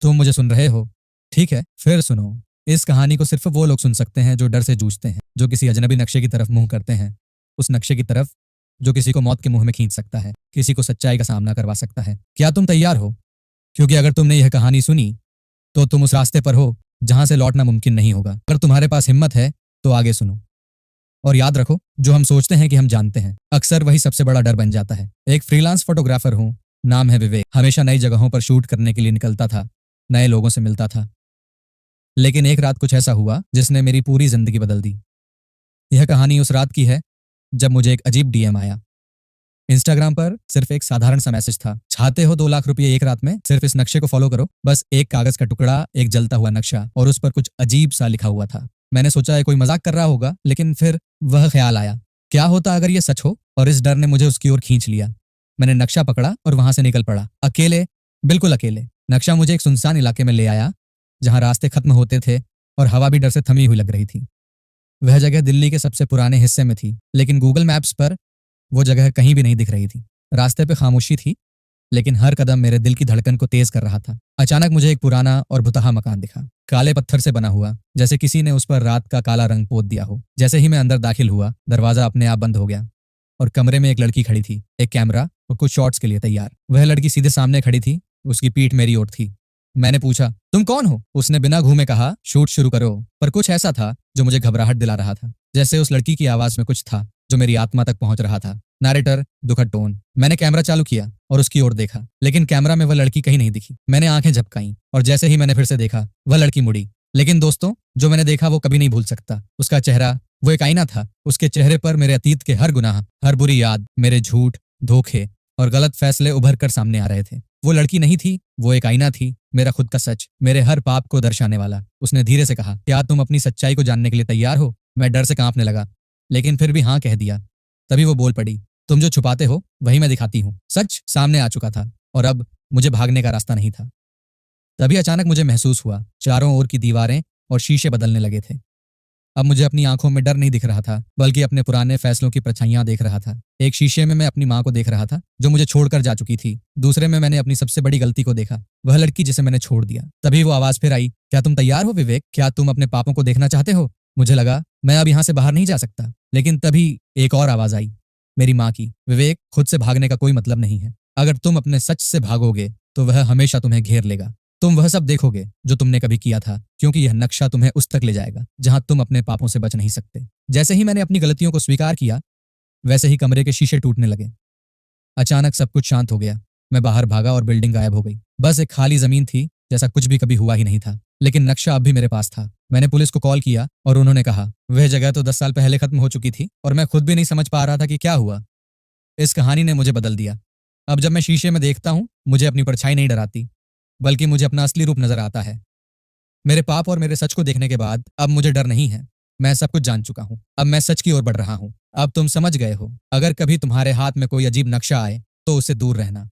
तुम मुझे सुन रहे हो? ठीक है, फिर सुनो। इस कहानी को सिर्फ वो लोग सुन सकते हैं जो डर से जूझते हैं, जो किसी अजनबी नक्शे की तरफ मुंह करते हैं, उस नक्शे की तरफ जो किसी को मौत के मुंह में खींच सकता है, किसी को सच्चाई का सामना करवा सकता है। क्या तुम तैयार हो? क्योंकि अगर तुमने यह कहानी सुनी तो तुम उस रास्ते पर हो जहां से लौटना मुमकिन नहीं होगा। अगर तुम्हारे पास हिम्मत है तो आगे सुनो। और याद रखो, जो हम सोचते हैं कि हम जानते हैं, अक्सर वही सबसे बड़ा डर बन जाता है। एक फ्रीलांस फोटोग्राफर हूँ, नाम है विवेक। हमेशा नई जगहों पर शूट करने के लिए निकलता था, नए लोगों से मिलता था। लेकिन एक रात कुछ ऐसा हुआ जिसने मेरी पूरी जिंदगी बदल दी। यह कहानी उस रात की है जब मुझे एक अजीब डीएम आया। इंस्टाग्राम पर सिर्फ एक साधारण सा मैसेज था, चाहते हो 2 लाख रुपए एक रात में? सिर्फ इस नक्शे को फॉलो करो। बस एक कागज का टुकड़ा, एक जलता हुआ नक्शा, और उस पर कुछ अजीब सा लिखा हुआ था। मैंने सोचा है कोई मजाक कर रहा होगा, लेकिन फिर वह ख्याल आया, क्या होता अगर यह सच हो? और इस डर ने मुझे उसकी ओर खींच लिया। मैंने नक्शा पकड़ा और वहां से निकल पड़ा, अकेले, बिल्कुल अकेले। नक्शा मुझे एक सुनसान इलाके में ले आया जहां रास्ते खत्म होते थे और हवा भी डर से थमी हुई लग रही थी। वह जगह दिल्ली के सबसे पुराने हिस्से में थी, लेकिन गूगल मैप्स पर वो जगह कहीं भी नहीं दिख रही थी। रास्ते पे खामोशी थी, लेकिन हर कदम मेरे दिल की धड़कन को तेज कर रहा था। अचानक मुझे एक पुराना और भुतहा मकान दिखा, काले पत्थर से बना हुआ, जैसे किसी ने उस पर रात का काला रंग पोत दिया हो। जैसे ही मैं अंदर दाखिल हुआ, दरवाजा अपने आप बंद हो गया और कमरे में एक लड़की खड़ी थी, एक कैमरा और कुछ शॉट्स के लिए तैयार। वह लड़की सीधे सामने खड़ी थी, उसकी पीठ मेरी ओर थी। मैंने पूछा, तुम कौन हो? उसने बिना घूमे कहा, शूट शुरू करो। पर कुछ ऐसा था जो मुझे घबराहट दिला रहा था, जैसे उस लड़की की आवाज में कुछ था जो मेरी आत्मा तक पहुंच रहा था। नैरेटर, दुखद टोन। मैंने कैमरा चालू किया और उसकी ओर देखा, लेकिन कैमरा में वह लड़की कहीं नहीं दिखी। मैंने आंखें झपकाईं और जैसे ही मैंने फिर से देखा, वह लड़की मुड़ी। लेकिन दोस्तों, जो मैंने देखा वो कभी नहीं भूल सकता। उसका चेहरा वो एक आईना था। उसके चेहरे पर मेरे अतीत के हर गुनाह, हर बुरी याद, मेरे झूठ, धोखे और गलत फैसले उभर कर सामने आ रहे थे। वो लड़की नहीं थी, वो एक आईना थी, मेरा खुद का सच, मेरे हर पाप को दर्शाने वाला। उसने धीरे से कहा, क्या तुम अपनी सच्चाई को जानने के लिए तैयार हो? मैं डर से कांपने लगा, लेकिन फिर भी हाँ कह दिया। तभी वो बोल पड़ी, तुम जो छुपाते हो वही मैं दिखाती हूँ। सच सामने आ चुका था और अब मुझे भागने का रास्ता नहीं था। तभी अचानक मुझे महसूस हुआ, चारों ओर की दीवारें और शीशे बदलने लगे थे। अब मुझे अपनी आंखों में डर नहीं दिख रहा था, बल्कि अपने पुराने फैसलों की परछाइयां देख रहा था। एक शीशे में मैं अपनी माँ को देख रहा था, जो मुझे छोड़कर जा चुकी थी। दूसरे में मैंने अपनी सबसे बड़ी गलती को देखा, वह लड़की जिसे मैंने छोड़ दिया। तभी वो आवाज फिर आई, क्या तुम तैयार हो विवेक? क्या तुम अपने पापों को देखना चाहते हो? मुझे लगा मैं अब यहाँ से बाहर नहीं जा सकता, लेकिन तभी एक और आवाज आई, मेरी माँ की, विवेक, खुद से भागने का कोई मतलब नहीं है। अगर तुम अपने सच से भागोगे तो वह हमेशा तुम्हें घेर लेगा। तुम वह सब देखोगे जो तुमने कभी किया था, क्योंकि यह नक्शा तुम्हें उस तक ले जाएगा जहां तुम अपने पापों से बच नहीं सकते। जैसे ही मैंने अपनी गलतियों को स्वीकार किया, वैसे ही कमरे के शीशे टूटने लगे। अचानक सब कुछ शांत हो गया। मैं बाहर भागा और बिल्डिंग गायब हो गई। बस एक खाली जमीन थी, जैसा कुछ भी कभी हुआ ही नहीं था। लेकिन नक्शा अब भी मेरे पास था। मैंने पुलिस को कॉल किया और उन्होंने कहा, वह जगह तो 10 साल पहले खत्म हो चुकी थी और मैं खुद भी नहीं समझ पा रहा था कि क्या हुआ। इस कहानी ने मुझे बदल दिया। अब जब मैं शीशे में देखता हूँ, मुझे अपनी परछाई नहीं डराती, बल्कि मुझे अपना असली रूप नजर आता है। मेरे पाप और मेरे सच को देखने के बाद अब मुझे डर नहीं है। मैं सब कुछ जान चुका हूँ। अब मैं सच की ओर बढ़ रहा हूँ। अब तुम समझ गए हो, अगर कभी तुम्हारे हाथ में कोई अजीब नक्शा आए तो उससे दूर रहना।